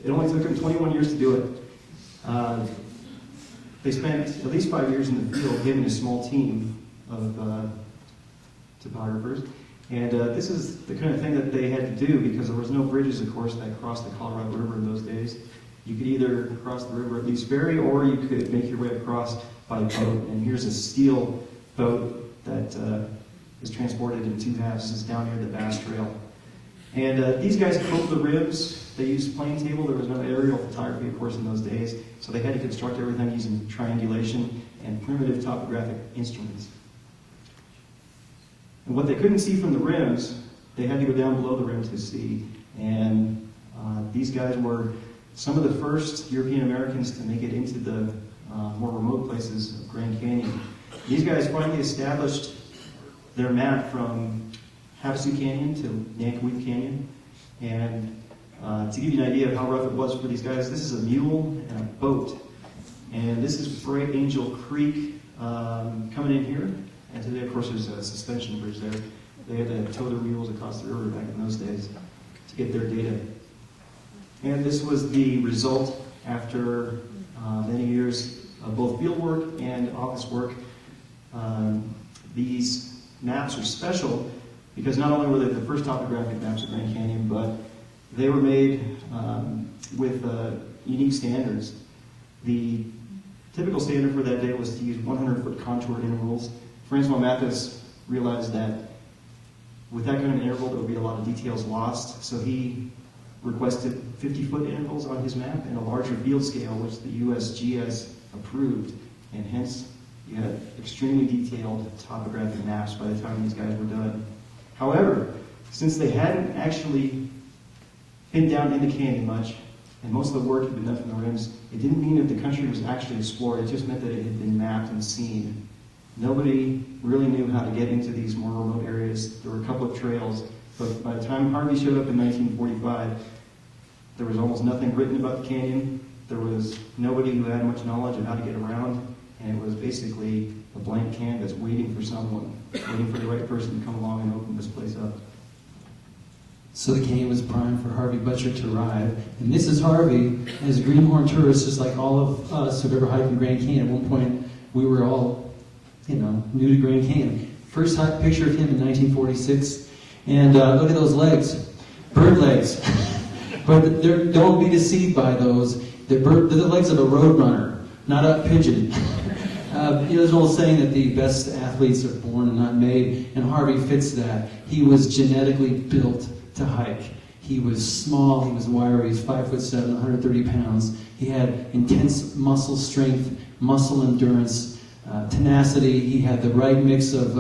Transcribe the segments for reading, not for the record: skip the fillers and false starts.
It only took him 21 years to do it. They spent at least 5 years in the field, him and a small team of topographers. And this is the kind of thing that they had to do because there was no bridges, of course, that crossed the Colorado River in those days. You could either cross the river at Leafs Ferry or you could make your way across by boat. And here's a steel boat that is transported in two halves. This is down near the Bass Trail. And these guys probed the ribs. They used plane table. There was no aerial photography, of course, in those days. So they had to construct everything using triangulation and primitive topographic instruments. And what they couldn't see from the rims, they had to go down below the rim to see. And these guys were some of the first European Americans to make it into the more remote places of Grand Canyon. These guys finally established their map from Havasu Canyon to Nankoweap Canyon. And to give you an idea of how rough it was for these guys, this is a mule and a boat. And this is Bright Angel Creek coming in here. And today, of course, there's a suspension bridge there. They had to tow their mules across the river back in those days to get their data. And this was the result after many years of both field work and office work. These maps are special because not only were they the first topographic maps of Grand Canyon, but they were made with unique standards. The typical standard for that day was to use 100-foot contour intervals. Francois Mathis realized that with that kind of interval, there would be a lot of details lost, so he requested 50-foot intervals on his map and a larger field scale, which the USGS approved, and hence you had extremely detailed topographic maps by the time these guys were done. However, since they hadn't actually been down in the canyon much, and most of the work had been done from the rims, it didn't mean that the country was actually explored, it just meant that it had been mapped and seen. Nobody really knew how to get into these more remote areas. There were a couple of trails, but by the time Harvey showed up in 1945, there was almost nothing written about the canyon. There was nobody who had much knowledge of how to get around, and it was basically a blank canvas waiting for someone, waiting for the right person to come along and open this place up. So the canyon was primed for Harvey Butchart to arrive, and this is Harvey as a greenhorn tourist, just like all of us who've ever hiked in Grand Canyon. At one point, we were all new to Grand Canyon. First picture of him in 1946, and look at those legs, bird legs. But don't be deceived by those. They're the legs of a road runner, not a pigeon. There's an old saying that the best athletes are born and not made, and Harvey fits that. He was genetically built to hike. He was small, he was wiry, he was 5'7", 130 pounds. He had intense muscle strength, muscle endurance, tenacity. He had the right mix of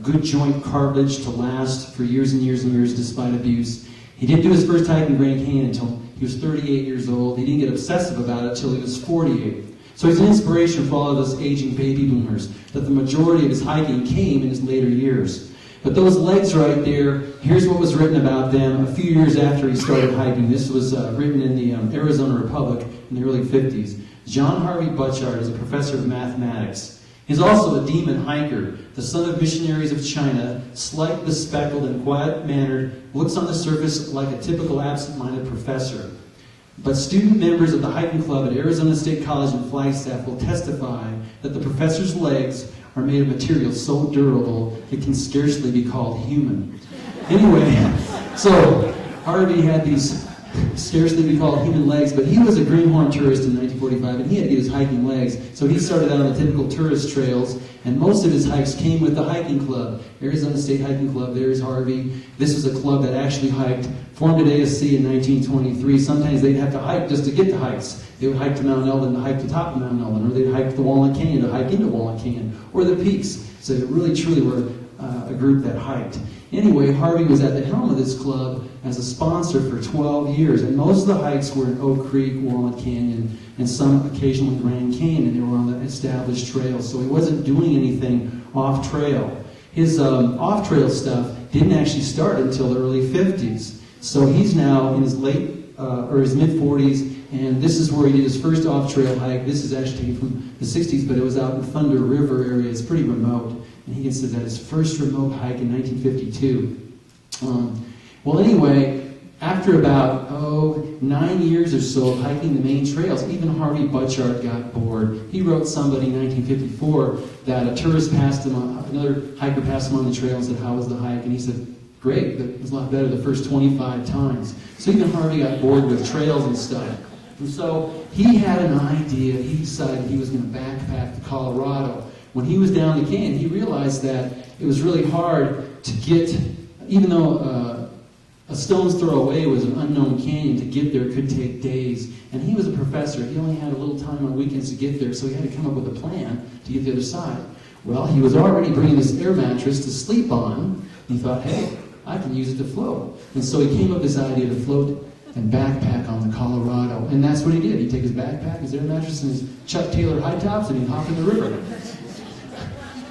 good joint cartilage to last for years and years and years despite abuse. He didn't do his first hike in Grand Canyon until he was 38 years old. He didn't get obsessive about it until he was 48. So he's an inspiration for all of us aging baby boomers, that the majority of his hiking came in his later years. But those legs right there, here's what was written about them a few years after he started hiking. This was written in the Arizona Republic in the early 50s. John Harvey Butchart is a professor of mathematics. He's also a demon hiker, the son of missionaries of China, slight, bespectacled, and quiet-mannered, looks on the surface like a typical absent-minded professor. But student members of the hiking club at Arizona State College in Flagstaff will testify that the professor's legs are made of material so durable it can scarcely be called human. Anyway, so Harvey had these scarcely be called human legs, but he was a greenhorn tourist in 1945, and he had to get his hiking legs. So he started out on the typical tourist trails, and most of his hikes came with the hiking club. Arizona State Hiking Club, there's Harvey. This was a club that actually hiked, formed at ASC in 1923. Sometimes they'd have to hike just to get to hikes. They would hike to Mount Eldon to hike to the top of Mount Eldon, or they'd hike to the Walnut Canyon to hike into Walnut Canyon, or the peaks. So they really, truly were a group that hiked. Anyway, Harvey was at the helm of this club as a sponsor for 12 years, and most of the hikes were in Oak Creek, Walnut Canyon, and some occasionally Grand Canyon, and they were on the established trails, so he wasn't doing anything off-trail. His off-trail stuff didn't actually start until the early 50s, so he's now in his his mid-40s, and this is where he did his first off-trail hike. This is actually taken from the 60s, but it was out in Thunder River area. It's pretty remote. And he considers that his first remote hike in 1952. Well, anyway, After about 9 years or so of hiking the main trails, even Harvey Butchart got bored. He wrote somebody in 1954 that a tourist passed him, another hiker passed him on the trail and said, "How was the hike?" And he said, "Great, but it was a lot better the first 25 times." So even Harvey got bored with trails and stuff. And so he had an idea. He decided he was going to backpack to Colorado. When he was down the canyon, he realized that it was really hard to get, even though a stone's throw away was an unknown canyon, to get there could take days. And he was a professor. He only had a little time on weekends to get there, so he had to come up with a plan to get to the other side. Well, he was already bringing this air mattress to sleep on. He thought, hey, I can use it to float. And so he came up with this idea to float and backpack on the Colorado. And that's what he did. He'd take his backpack, his air mattress, and his Chuck Taylor high tops, and he'd hop in the river.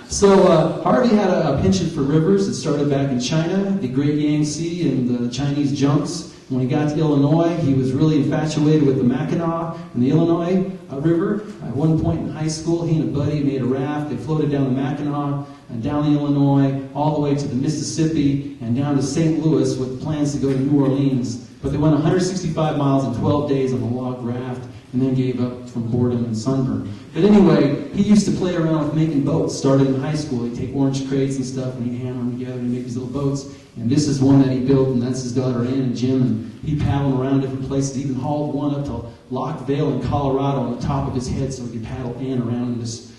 So Harvey had a penchant for rivers. It started back in China, the Great Yangtze and the Chinese junks. When he got to Illinois, he was really infatuated with the Mackinac and the Illinois River. At one point in high school, he and a buddy made a raft. They floated down the Mackinac and down the Illinois, all the way to the Mississippi and down to St. Louis with plans to go to New Orleans. But they went 165 miles in 12 days on a log raft and then gave up from boredom and sunburn. But anyway, he used to play around with making boats. Started in high school. He'd take orange crates and stuff, and he'd hammer them together and make these little boats. And this is one that he built, and that's his daughter Ann and Jim. And he paddled around different places. He even hauled one up to Lock Vale in Colorado on the top of his head so he could paddle Ann around in this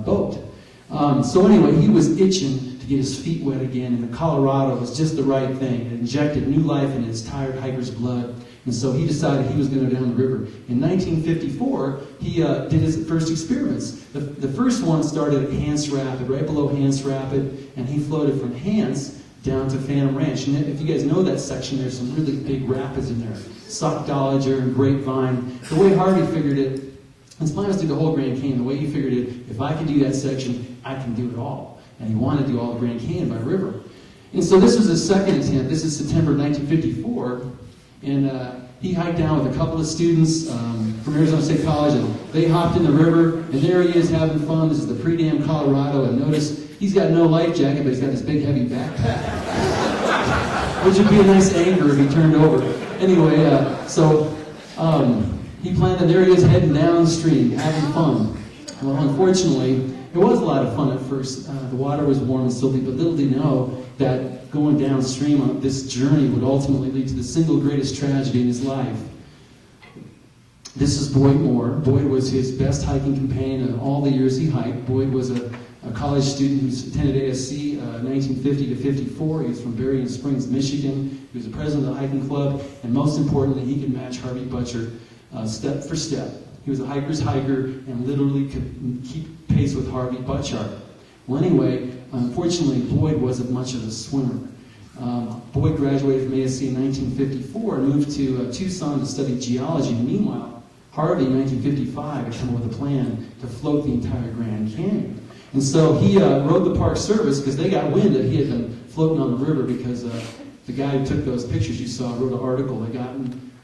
boat. So anyway, he was itching to get his feet wet again, and the Colorado was just the right thing. It injected new life into his tired hiker's blood. And so he decided he was going to go down the river. In 1954, he did his first experiments. The first one started at Hance Rapid, right below Hance Rapid, and he floated from Hance down to Phantom Ranch. And if you guys know that section, there's some really big rapids in there. Sockdolliger and Grapevine. The way Harvey figured it, his plan was to do the whole Grand Canyon. The way he figured it, if I can do that section, I can do it all. And he wanted to do all the Grand Canyon by river. And so this was his second attempt. This is September 1954. And he hiked down with a couple of students from Arizona State College, and they hopped in the river, and there he is having fun. This is the pre-dam Colorado, and notice he's got no life jacket, but he's got this big heavy backpack, which would be a nice anchor if he turned over. Anyway, he planned, and there he is heading downstream, having fun. Well, unfortunately, it was a lot of fun at first. The water was warm and silty, but little did he know that going downstream on this journey would ultimately lead to the single greatest tragedy in his life. This is Boyd Moore. Boyd was his best hiking companion in all the years he hiked. Boyd was a college student who attended ASC 1950 to 54. He was from Berrien Springs, Michigan. He was the president of the hiking club, and most importantly, he could match Harvey Butchart step for step. He was a hiker's hiker and literally could keep pace with Harvey Butchart. Well, anyway, unfortunately, Boyd wasn't much of a swimmer. Boyd graduated from ASC in 1954 and moved to Tucson to study geology. Meanwhile, Harvey, in 1955, had come up with a plan to float the entire Grand Canyon. And so he wrote the Park Service because they got wind that he had been floating on the river because the guy who took those pictures you saw wrote an article that got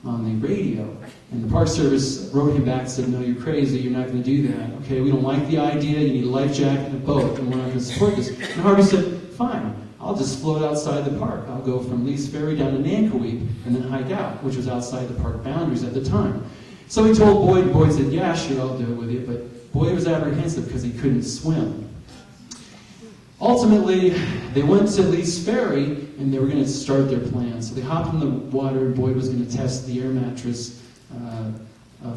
on the radio. And the Park Service wrote him back and said, "No, you're crazy, you're not going to do that. Okay, we don't like the idea, you need a life jacket and a boat, and we're not going to support this." And Harvey said, "Fine, I'll just float outside the park. I'll go from Lee's Ferry down to Nankoweap and then hike out," which was outside the park boundaries at the time. So he told Boyd, and Boyd said, "Yeah, sure, I'll do it with you." But Boyd was apprehensive because he couldn't swim. Ultimately, they went to Lee's Ferry, and they were going to start their plan. So they hopped in the water, and Boyd was going to test the air mattress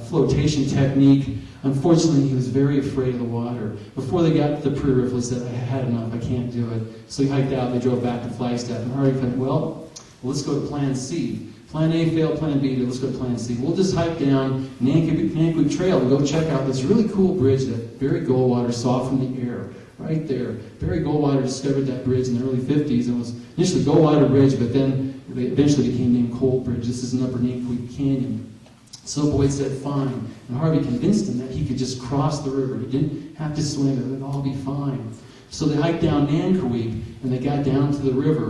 flotation technique. Unfortunately, he was very afraid of the water. Before they got to the pre-riff, he said, "I had enough, I can't do it." So he hiked out, and they drove back to Flagstaff. And Harvey said, well, let's go to Plan C. Plan A failed, Plan B, let's go to Plan C. We'll just hike down Nankoweap Trail and go check out this really cool bridge that Barry Goldwater saw from the air. Right there. Barry Goldwater discovered that bridge in the early 50s. It was initially Goldwater Bridge, but then it eventually became named Colt Bridge. This is in Upper Nankoweap Canyon. So Boyd said, fine. And Harvey convinced him that he could just cross the river. He didn't have to swim. It would all be fine. So they hiked down Nankoweap, and they got down to the river.